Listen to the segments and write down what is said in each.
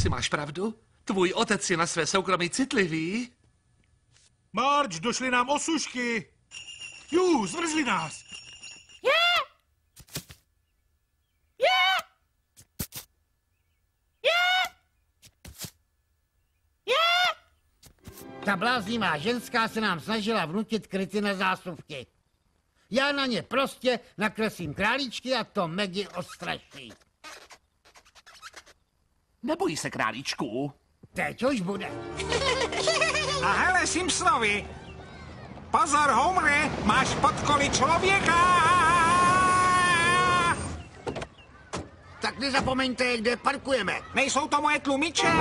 Asi máš pravdu. Tvůj otec je na své soukromí citlivý. Marge, došly nám osušky. Zvrzli nás. Ta bláznivá ženská se nám snažila vnutit kryty na zásuvky. Já na ně prostě nakreslím králíčky a to Maggie ostraší. Nebojí se králíčků. Teď už bude. A hele, Simpsonovi. Pozor, Homere, máš pod koli člověka. Tak nezapomeňte, kde parkujeme. Nejsou to moje tlumiče?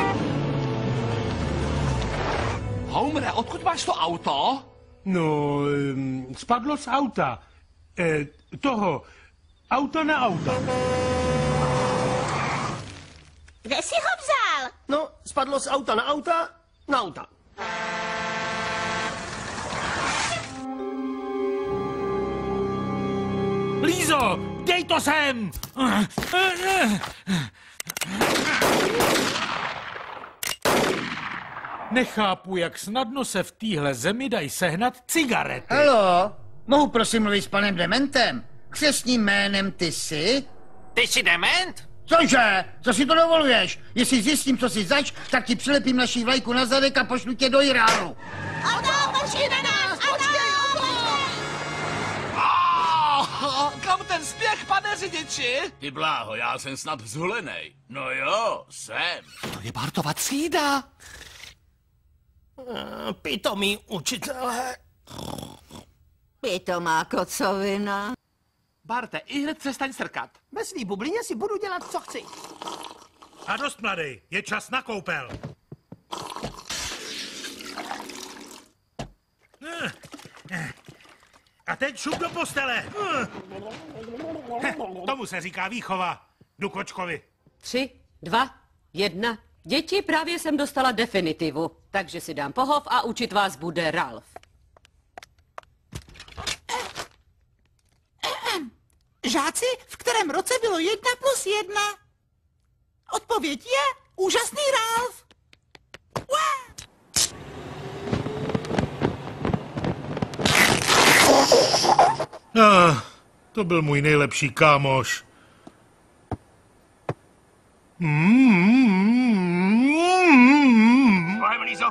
Homere, odkud máš to auto? No, spadlo z auta. Auto na auto. Kde jsi ho vzal? No, spadlo z auta na auta, na auta. Lízo, dej to sem! Nechápu, jak snadno se v téhle zemi dají sehnat cigarety. Halo, mohu prosím mluvit s panem Dementem? Křestním jménem ty jsi? Ty jsi dement? Cože? Co si to dovoluješ? Jestli zjistím, co jsi zač, tak ti přilepím naší vlajku na zadek a pošlu tě do Iránu. Počkej na nás! Kam ten spěch, pane řidiči? Ty bláho, já jsem snad vzhulenej. No jo, jsem. To je Bartova třída. Pitomý učitelé. Pitomá kocovina. Barte, ihned přestaň srkat. Ve svý bublině si budu dělat, co chci. A dost, mladej, je čas na koupel. A teď šup do postele. Tomu se říká výchova. Jdu kočkovi. 3, 2, 1. Děti, právě jsem dostala definitivu, takže si dám pohov a učit vás bude Ralf. Žáci, v kterém roce bylo 1+1? Odpověď je úžasný Ralf. To byl můj nejlepší kámoš. Slájem, Lízo,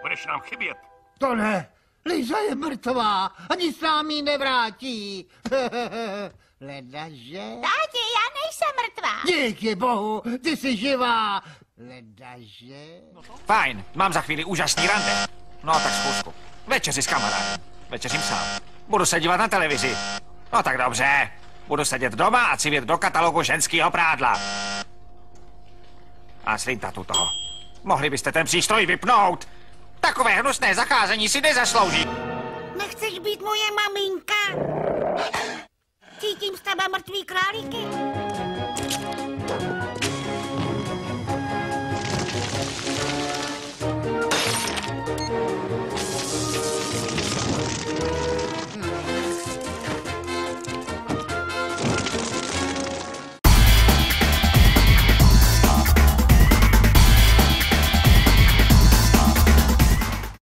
budeš nám chybět. To ne, Liza je mrtvá a nic nám jí nevrátí. Ledaže? Táti, já nejsem mrtvá. Díky bohu, ty jsi živá. Ledaže? Fajn, mám za chvíli úžasný rande. No tak zkusku. Večeři s kamarádem. Večeřím sám. Budu se dívat na televizi. No tak dobře. Budu sedět doma a civět do katalogu ženského prádla. A slintat u toho. Mohli byste ten přístroj vypnout? Takové hnusné zacházení si nezaslouží. Nechceš být moje maminka? Cítím z tebe mrtvý králíky.